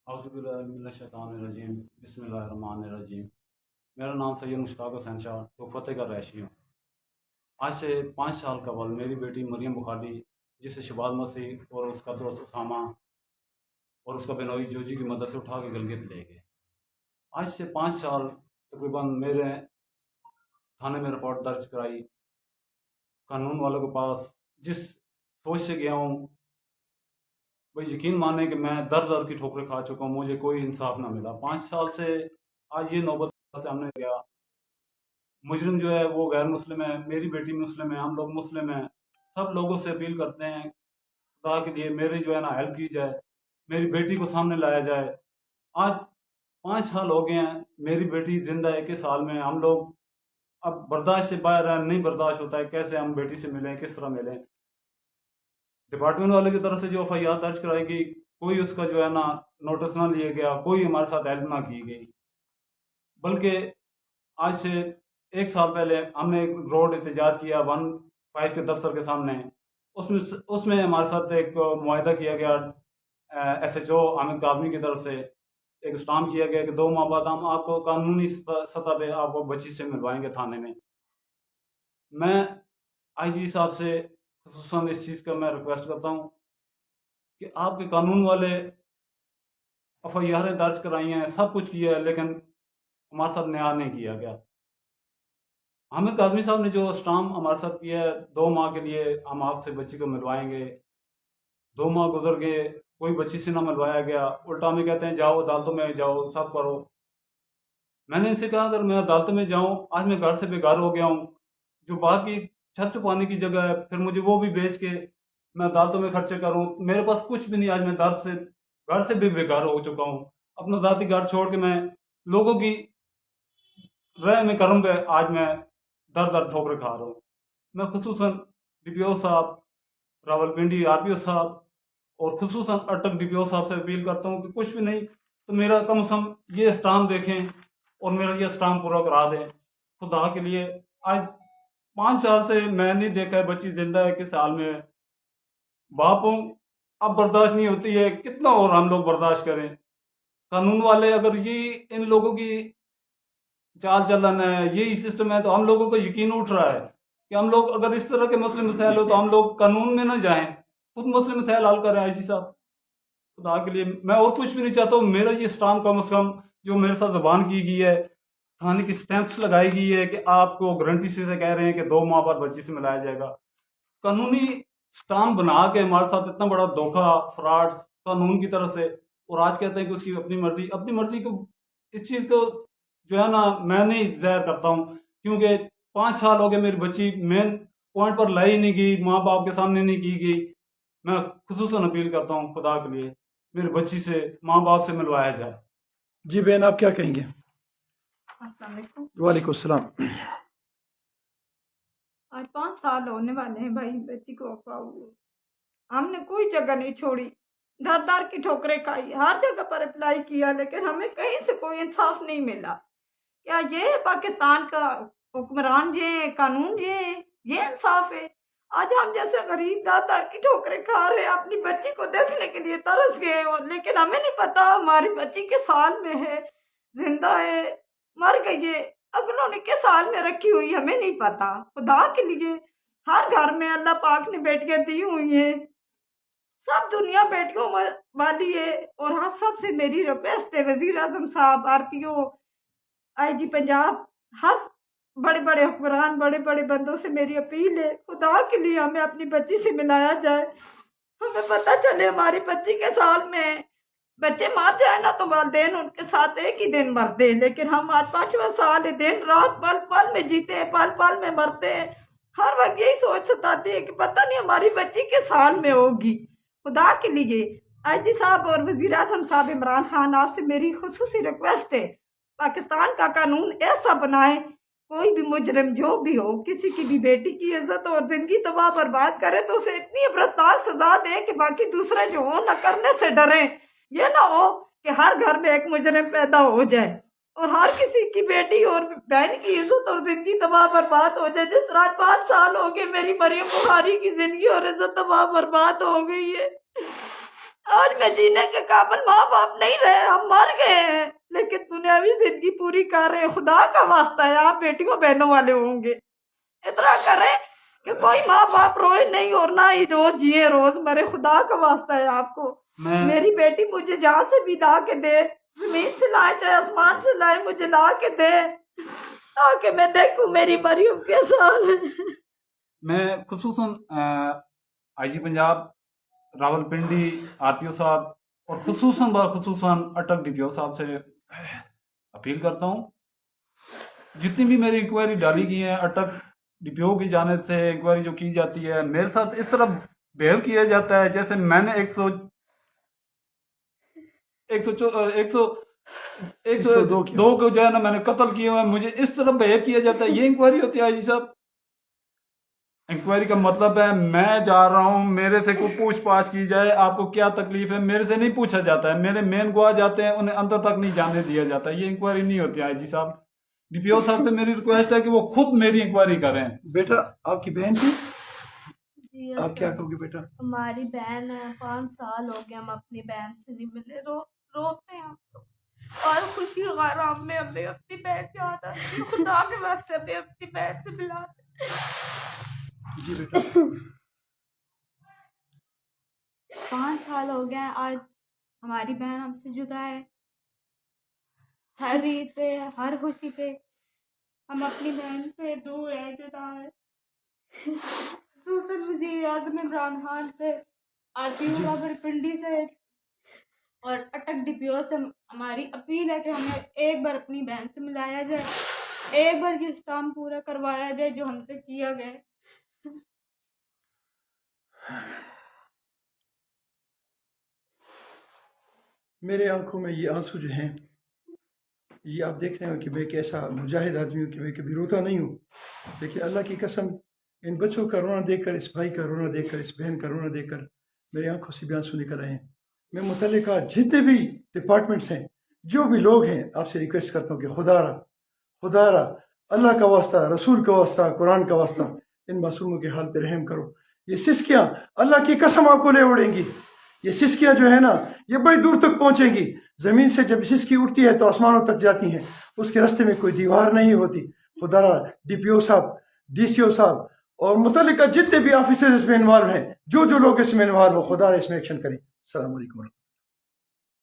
औज़ुबिल्लाहिमिनश्शैतानिर्रजीम बिस्मिल्लाहिर्रहमानिर्रहीम। मेरा नाम सैयद मुश्ताक हुसैन शाह तो फ़तेहगढ़ रैशी हूँ। आज से 5 साल कबल मेरी बेटी मरियम बुखारी, जिसे शबाज मसीह और उसका दोस्त उसामा और उसका बेनोई जोजी की मदद से उठा के गिलगित ले गए। आज से 5 साल तकरीबन मेरे थाने में रिपोर्ट दर्ज कराई, कानून वालों के पास जिस सोच से गया हूँ, भाई यकीन माने कि मैं दर दर की ठोकरें खा चुका हूँ, मुझे कोई इंसाफ ना मिला। 5 साल से आज ये नौबत सामने गया। मुजरिम जो है वो गैर मुस्लिम है, मेरी बेटी मुस्लिम है, हम लोग मुस्लिम हैं। सब लोगों से अपील करते हैं खुदा के लिए मेरी जो है ना हेल्प की जाए, मेरी बेटी को सामने लाया जाए। आज 5 साल हो गए हैं, मेरी बेटी जिंदा है, 21 साल में। हम लोग अब बर्दाश्त से बाहर है, नहीं बर्दाश्त होता है, कैसे हम बेटी से मिलें, किस तरह मिलें। डिपार्टमेंट वाले की तरफ से जो FIR दर्ज कराई गई, कोई उसका जो है ना नोटिस ना लिया गया, कोई हमारे साथ हेल्प ना की गई। बल्कि आज से 1 साल पहले हमने एक रोड एहतजाज किया 1-5 के दफ्तर के सामने। उसमें उसमें हमारे साथ एक मुआहदा किया गया, SHO हामिद काज़मी की तरफ से एक स्टाम्प किया गया कि 2 माह बाद हम आपको कानूनी सतह पे आपको बच्ची से मिलवाएंगे थाने में। मैं IG साहब से खुसूसन इस चीज़ का मैं रिक्वेस्ट करता हूँ कि आपके कानून वाले FIR दर्ज कराई हैं, सब कुछ किया है, लेकिन हमारे साथ न्याय नहीं किया गया। हामिद काज़मी साहब ने जो स्टाम्प हमारे साथ किया है, 2 माह के लिए हम आपसे बच्ची को मिलवाएंगे, 2 माह गुजर गए, कोई बच्ची से ना मिलवाया गया। उल्टा हमें कहते हैं जाओ अदालतों में जाओ, सब करो। मैंने इनसे कहा अगर मैं अदालतों में जाऊं, आज मैं घर से बेघर हो गया हूं, जो बाकी छत छुपाने की जगह है, फिर मुझे वो भी बेच के मैं अदालतों में खर्चे करूं, मेरे पास कुछ भी नहीं। आज मैं घर से भी बेघर हो चुका हूं। अपना दादी घर छोड़ के मैं लोगों की रह में करम पे आज मैं दर दर ठोकरे खा रहा हूँ। मैं खुसूसन DPO साहब, रावलपिंडी RPO साहब और खुसूसन अटक DPO साहब से अपील करता हूँ कि कुछ भी नहीं तो मेरा कम से कम ये स्टाम्प देखें और मेरा ये स्टाम्प पूरा करा दें खुदा के लिए। आज 5 साल से मैं नहीं देखा है बच्ची जिंदा है, किस हाल में है। बाप हूँ, अब बर्दाश्त नहीं होती है, कितना और हम लोग बर्दाश्त करें। कानून वाले अगर ये इन लोगों की चाल चलन है, यही सिस्टम है, तो हम लोगों को यकीन उठ रहा है कि हम लोग अगर इस तरह के मसले मसाइल हो तो हम लोग कानून में ना जाएं, खुद मसले मसाइल हल करें। IG साहब खुदा के लिए मैं और कुछ भी नहीं चाहता हूँ। मेरा ये स्टाम्प कम से कम जो मेरे साथ जबान की गई है, थाने की स्टैंप्स लगाई गई है कि आपको गारंटी से कह रहे हैं कि 2 माह बाद बच्ची से मिलाया जाएगा। कानूनी स्टाम्प बना के हमारे साथ इतना बड़ा धोखा, फ्रॉड कानून की तरफ से, और आज कहते हैं कि उसकी अपनी मर्जी को, इस चीज़ को जो है ना मैं नहीं जाहिर करता हूँ, क्योंकि 5 साल हो गए मेरी बच्ची मेन पॉइंट पर लाई नहीं गई, माँ बाप के सामने नहीं की गई। मैं खुसूसन अपील करता हूँ खुदा के लिए मेरी बच्ची से माँ बाप से मिलवाया जाए। जी बहन, आप क्या कहेंगे? अस्सलाम वालेकुम। वालेकुम सलाम। आज 5 साल होने वाले हैं भाई बच्ची को अफवाह हुए। हमने कोई जगह नहीं छोड़ी, दर दर की ठोकरें खाई, हर जगह पर अप्लाई किया, लेकिन हमें कहीं से कोई इंसाफ नहीं मिला। क्या ये पाकिस्तान का हुक्मरान ये कानून ये इंसाफ है? आज हम जैसे गरीब दर दर की ठोकरें खा रहे हैं, अपनी बच्ची को देखने के लिए तरस गए, और लेकिन हमें नहीं पता हमारी बच्ची किस साल में है, जिंदा है, मर गई है, अगलों ने किस साल में रखी हुई हमें नहीं पता। खुदा के लिए हर घर में अल्लाह पाक ने बेटियां दी हुई हैं, सब दुनिया बेटियों वाली है। और हाँ, सबसे मेरी रिक्वेस्ट है वजीर आजम साहब, RPO, IG पंजाब, हर बड़े बड़े हुक्मरान, बड़े बड़े बंदों से मेरी अपील है, खुदा के लिए हमें अपनी बच्ची से मिलाया जाए। हमें पता चले हमारी बच्ची के साल में बच्चे मर जाए ना तो वालदेन उनके साथ एक ही दिन मरते हैं, लेकिन हम आज 5वां साल है, दिन रात पल पल में जीते हैं, पल पल में मरते हैं। हर वक्त यही सोच सताती है कि पता नहीं हमारी बच्ची के साल में होगी। खुदा के लिए IG साहब और वजीर आजम साहब इमरान खान, आपसे मेरी खुसूसी रिक्वेस्ट है, पाकिस्तान का कानून ऐसा बनाए कोई भी मुजरिम जो भी हो, किसी की भी बेटी की इज्जत और जिंदगी तबाह बर्बाद करे तो उसे इतनी इबरतनाक सजा दे कि बाकी दूसरे जो हो न करने से डरे। ये ना हो कि हर घर में एक मुजरिम पैदा हो जाए और हर किसी की बेटी और बहन की इज्जत और जिंदगी तबाह बर्बाद हो जाए। जिस तरह 5 साल हो गए मेरी मरियम बुखारी की जिंदगी और इज्जत तबाह बर्बाद हो गई है। آج میں جینے کے قابل ماں باپ نہیں رہے, ہم مر گئے ہیں, لیکن دنیاوی زندگی پوری کر رہے ہیں. خدا کا واسطہ ہے آپ بیٹیوں بہنوں والے ہوں گے, اتنا کریں کہ کوئی ماں باپ روئے نہیں اور نہ ہی روز جیے روز مرے. خدا کا واسطہ ہے آپ کو. میری بیٹی مجھے جہاں سے بھی لا کے دے, زمین سے لائے چاہے آسمان سے لائے, مجھے لا کے دے تاکہ میں دیکھوں میری مریم کے ساتھ. میں خصوصاً آئی جی پنجاب راول پنڈی آر پی او صاحب اور خصوصاً اٹک ڈی پی او صاحب سے اپیل کرتا ہوں, جتنی بھی میری انکوائری ڈالی گئی ہیں اٹک ڈی پی او کی جانب سے انکوائری جو کی جاتی ہے, میرے ساتھ اس طرح بہیو کیا جاتا ہے جیسے میں نے 102 کو جو ہے نا میں نے قتل کیا ہوا ہے, مجھے اس طرح بہیو کیا جاتا ہے. یہ انکوائری ہوتی ہے آئی جی صاحب؟ انکوائری کا مطلب ہے میں جا رہا ہوں, میرے سے کوئی پوچھ پاچھ کی جائے, آپ کو کیا تکلیف ہے, میرے سے نہیں پوچھا جاتا ہے. میرے مین گواہ جاتے ہیں, انہیں اندر تک نہیں جانے دیا جاتا. یہ انکوائری نہیں ہوتی آئی جی صاحب. ڈی پی او صاحب سے میری ریکویسٹ ہے کہ وہ خود میری انکوائری کریں. بیٹا آپ کی بہن تھی, جی آپ کیا کہو گے بیٹا؟ ہماری بہن ہے, 5 سال ہو گئے ہم اپنی بہن سے نہیں ملے. روتے ہیں ہم تو, اور خوشی غرام میں ہمیں اپنی بہن کی یاد آتی ہے. خدا کے واسطے ہمیں اپنی بہن سے ملا دیں. جی بیٹا. 5 سال ہو گئے آج ہماری بہن ہم سے جدا ہے. ہر عید پہ, ہر خوشی پہ ہم اپنی بہن سے دور ہیں, جدا ہے. خصوصاً وزیر اعظم عمران خان سے, آر پی او راول پنڈی سے اور اٹک ڈی پی او سے ہماری اپیل ہے کہ ہمیں ایک بار اپنی بہن سے ملایا جائے, ایک بار یہ کام پورا کروایا جائے جو ہم سے کیا گیا. میرے آنکھوں میں یہ آنسو جو ہیں, یہ آپ دیکھ رہے ہو کہ میں ایک ایسا مجاہد آدمی ہوں کہ میں کبھی روتا نہیں ہوں, لیکن اللہ کی قسم ان بچوں کا رونا دیکھ کر, اس بھائی کا رونا دیکھ کر, اس بہن کا رونا دیکھ کر میری آنکھوں سے بھی آنسو نکل رہے ہیں. میں متعلقہ جتنے بھی ڈپارٹمنٹس ہیں, جو بھی لوگ ہیں, آپ سے ریکویسٹ کرتا ہوں کہ خدا را اللہ کا واسطہ, رسول کا واسطہ, قرآن کا واسطہ, ان معصوموں کے حال پہ رحم کرو. یہ سسکیاں اللہ کی قسم آپ کو لے اڑیں گی. یہ سسکیاں جو ہے نا, یہ بڑی دور تک پہنچیں گی. زمین سے جب سسکی اٹھتی ہے تو آسمانوں تک جاتی ہیں, اس کے راستے میں کوئی دیوار نہیں ہوتی. خدا را ڈی پی او صاحب, ڈی سی او صاحب اور متعلقہ جتنے بھی آفیسر اس میں انوالو ہیں, جو لوگ اس میں انوالو ہو, خدا را اس میں ایکشن کریں. السلام علیکم.